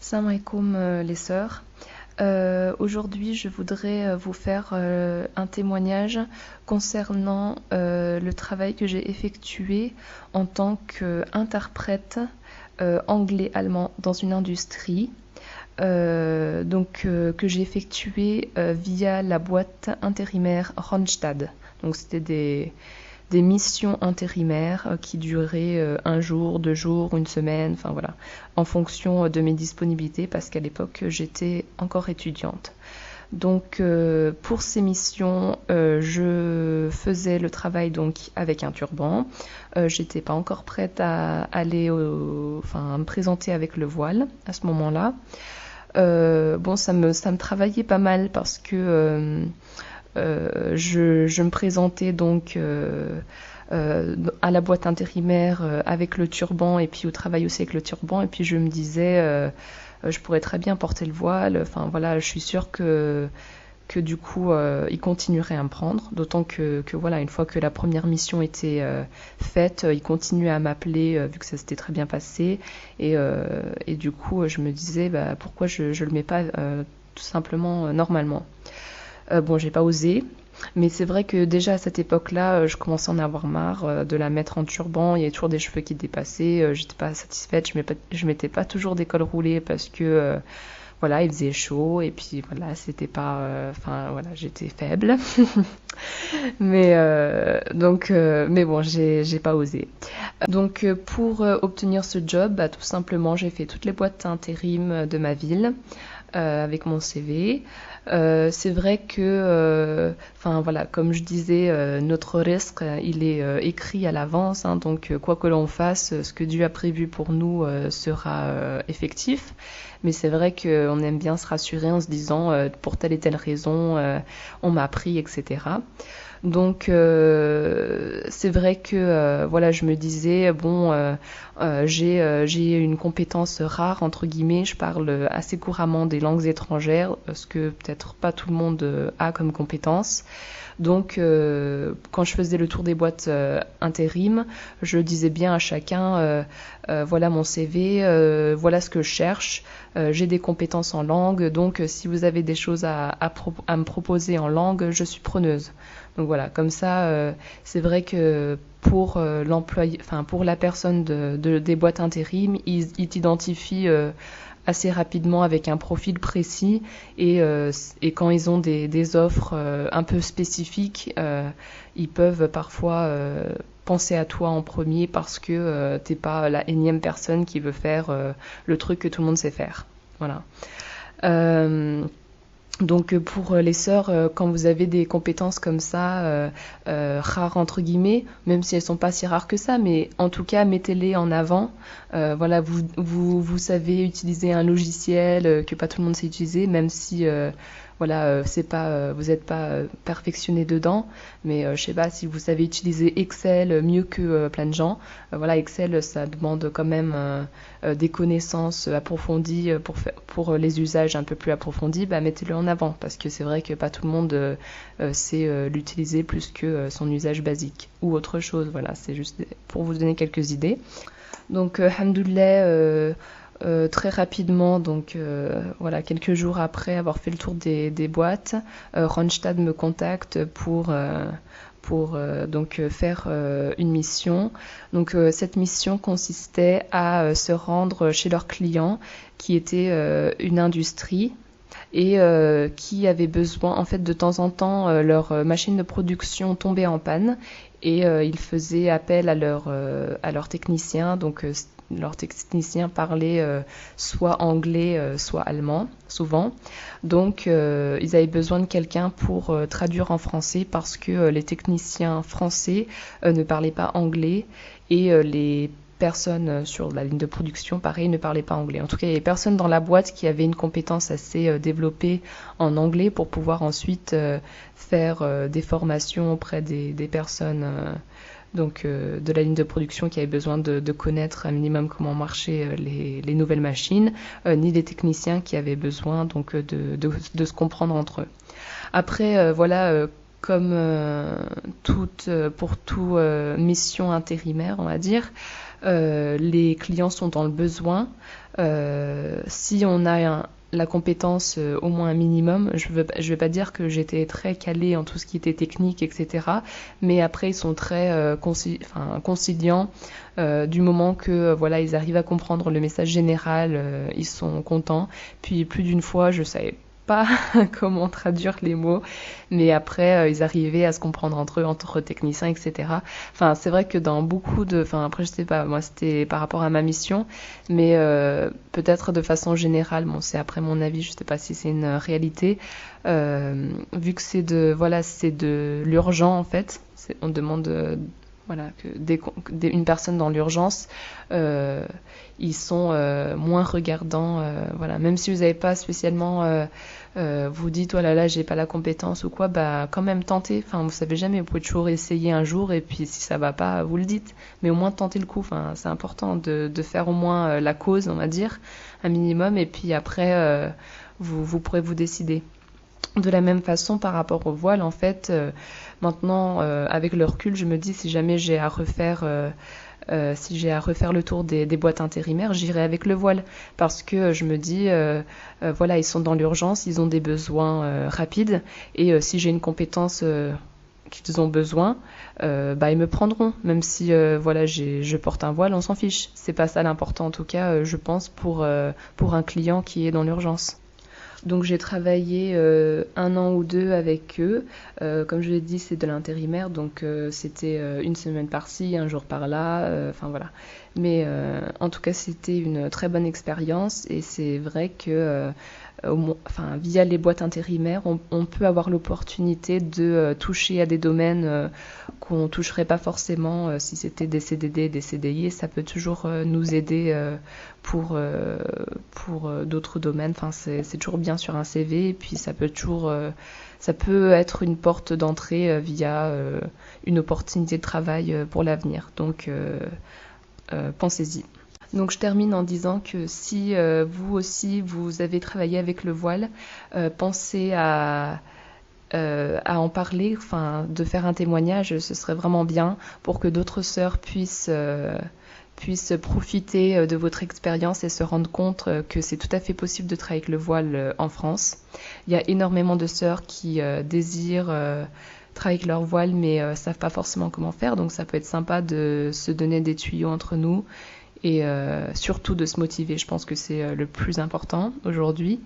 Salam alaikum les sœurs. Aujourd'hui, je voudrais vous faire un témoignage concernant le travail que j'ai effectué en tant qu'interprète anglais-allemand dans une industrie. Que j'ai effectué via la boîte intérimaire Randstad. Donc c'était des missions intérimaires qui duraient un jour, 2 jours, une semaine, enfin voilà, en fonction de mes disponibilités parce qu'à l'époque j'étais encore étudiante. Donc pour ces missions, je faisais le travail donc avec un turban. J'étais pas encore prête à aller à me présenter avec le voile à ce moment-là. Ça me travaillait pas mal parce que je me présentais donc à la boîte intérimaire avec le turban et puis au travail aussi avec le turban et puis je me disais je pourrais très bien porter le voile, enfin voilà, je suis sûre que du coup il continuerait à me prendre, d'autant que voilà, une fois que la première mission était faite, il continuait à m'appeler vu que ça s'était très bien passé et du coup je me disais pourquoi je le mets pas tout simplement normalement. J'ai pas osé, mais c'est vrai que déjà à cette époque-là, je commençais à en avoir marre de la mettre en turban. Il y avait toujours des cheveux qui dépassaient. J'étais pas satisfaite. Je mettais pas toujours des cols roulés parce que voilà, il faisait chaud et puis voilà, c'était pas. J'étais faible. Mais bon, j'ai pas osé. Donc pour obtenir ce job, tout simplement, j'ai fait toutes les boîtes intérim de ma ville avec mon CV. C'est vrai que, comme je disais, notre risque, il est écrit à l'avance, hein, donc quoi que l'on fasse, ce que Dieu a prévu pour nous sera effectif. Mais c'est vrai qu'on aime bien se rassurer en se disant, pour telle et telle raison, on m'a pris, etc. Donc c'est vrai que je me disais j'ai une compétence rare entre guillemets, je parle assez couramment des langues étrangères, ce que peut-être pas tout le monde a comme compétence. Donc quand je faisais le tour des boîtes intérim, je disais bien à chacun voilà mon CV, voilà ce que je cherche, j'ai des compétences en langue, donc si vous avez des choses à me proposer en langue, je suis preneuse. Donc voilà, comme ça, c'est vrai que pour l'employé, pour la personne des boîtes intérim, ils t'identifient assez rapidement avec un profil précis et quand ils ont des offres un peu spécifiques, ils peuvent parfois penser à toi en premier parce que t'es pas la énième personne qui veut faire le truc que tout le monde sait faire. Voilà. Donc pour les sœurs, quand vous avez des compétences comme ça, rares entre guillemets, même si elles sont pas si rares que ça, mais en tout cas mettez-les en avant. Voilà, vous savez utiliser un logiciel que pas tout le monde sait utiliser, même si c'est pas vous n'êtes pas perfectionné dedans, mais je sais pas si vous savez utiliser Excel mieux que plein de gens. Excel ça demande quand même des connaissances approfondies pour les usages un peu plus approfondis, mettez-le en avant parce que c'est vrai que pas tout le monde sait l'utiliser plus que son usage basique ou autre chose. Voilà, c'est juste pour vous donner quelques idées. Donc alhamdoulilah, très rapidement, donc quelques jours après avoir fait le tour des boîtes, Randstad me contacte pour faire une mission. Donc cette mission consistait à se rendre chez leurs clients qui était une industrie et qui avait besoin, en fait, de temps en temps, leur machine de production tombait en panne et ils faisaient appel à leurs techniciens. Donc leurs techniciens parlaient soit anglais, soit allemand, souvent. Donc ils avaient besoin de quelqu'un pour traduire en français parce que les techniciens français ne parlaient pas anglais et les personnes sur la ligne de production, pareil, ne parlaient pas anglais. En tout cas, il y avait personne dans la boîte qui avait une compétence assez développée en anglais pour pouvoir ensuite faire des formations auprès des personnes de la ligne de production qui avaient besoin de connaître un minimum comment marchaient les nouvelles machines, ni des techniciens qui avaient besoin donc de se comprendre entre eux. Après, comme pour toute mission intérimaire, on va dire, les clients sont dans le besoin. si on a la compétence au moins un minimum, je vais pas dire que j'étais très calée en tout ce qui était technique, etc. Mais après, ils sont très conciliants du moment que voilà, ils arrivent à comprendre le message général, ils sont contents. Puis plus d'une fois, je savais pas comment traduire les mots, mais après ils arrivaient à se comprendre entre eux, entre techniciens, etc. Enfin, c'est vrai que dans beaucoup de, enfin après je sais pas, moi c'était par rapport à ma mission, mais peut-être de façon générale, bon c'est après mon avis, je sais pas si c'est une réalité, vu que c'est de l'urgent en fait, on demande voilà, que une personne dans l'urgence, ils sont moins regardants. Voilà, même si vous n'avez pas spécialement, vous dites oh là là, j'ai pas la compétence ou quoi, bah quand même tentez. Enfin, vous savez jamais, vous pouvez toujours essayer un jour et puis si ça va pas, vous le dites. Mais au moins tentez le coup. Enfin, c'est important de faire au moins la cause, on va dire, un minimum. Et puis après, vous pourrez vous décider. De la même façon, par rapport au voile, en fait, maintenant, avec le recul, je me dis si jamais j'ai à refaire le tour des boîtes intérimaires, j'irai avec le voile parce que je me dis, voilà, ils sont dans l'urgence, ils ont des besoins rapides et si j'ai une compétence qu'ils ont besoin, bah ils me prendront, même si voilà, je porte un voile, on s'en fiche. C'est pas ça l'important en tout cas, je pense pour un client qui est dans l'urgence. Donc j'ai travaillé 1 an ou 2 avec eux. Comme je l'ai dit, c'est de l'intérimaire, donc c'était une semaine par-ci, un jour par-là, enfin voilà. Mais en tout cas, c'était une très bonne expérience et c'est vrai que via les boîtes intérimaires, on peut avoir l'opportunité de toucher à des domaines qu'on ne toucherait pas forcément si c'était des CDD, des CDI, et ça peut toujours nous aider pour d'autres domaines. Enfin, c'est toujours bien sur un CV, et puis ça peut être une porte d'entrée via une opportunité de travail pour l'avenir. Donc, pensez-y. Donc je termine en disant que si vous aussi vous avez travaillé avec le voile, pensez à en parler, enfin de faire un témoignage, ce serait vraiment bien pour que d'autres sœurs puissent profiter de votre expérience et se rendre compte que c'est tout à fait possible de travailler avec le voile en France. Il y a énormément de sœurs qui désirent travailler avec leur voile mais savent pas forcément comment faire, donc ça peut être sympa de se donner des tuyaux entre nous et surtout de se motiver. Je pense que c'est le plus important aujourd'hui.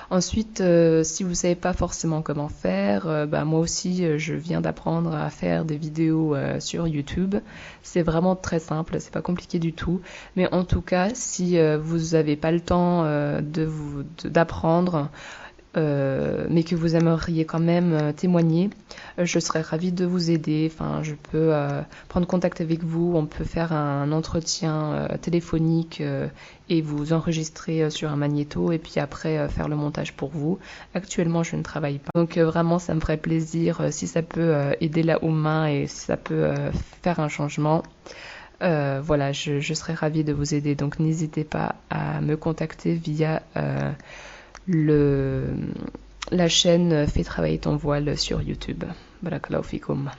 Ensuite, si vous ne savez pas forcément comment faire, moi aussi, je viens d'apprendre à faire des vidéos sur YouTube. C'est vraiment très simple, c'est pas compliqué du tout. Mais en tout cas, si vous n'avez pas le temps d'apprendre, mais que vous aimeriez quand même témoigner, je serais ravie de vous aider. Enfin, je peux prendre contact avec vous, on peut faire un entretien téléphonique et vous enregistrer sur un magnéto et puis après faire le montage pour vous. Actuellement, je ne travaille pas. Donc vraiment, ça me ferait plaisir si ça peut aider la Oumma et si ça peut faire un changement. Voilà, je serais ravie de vous aider. Donc n'hésitez pas à me contacter via la chaîne Fais travailler ton voile sur YouTube. Barakallahu fikum.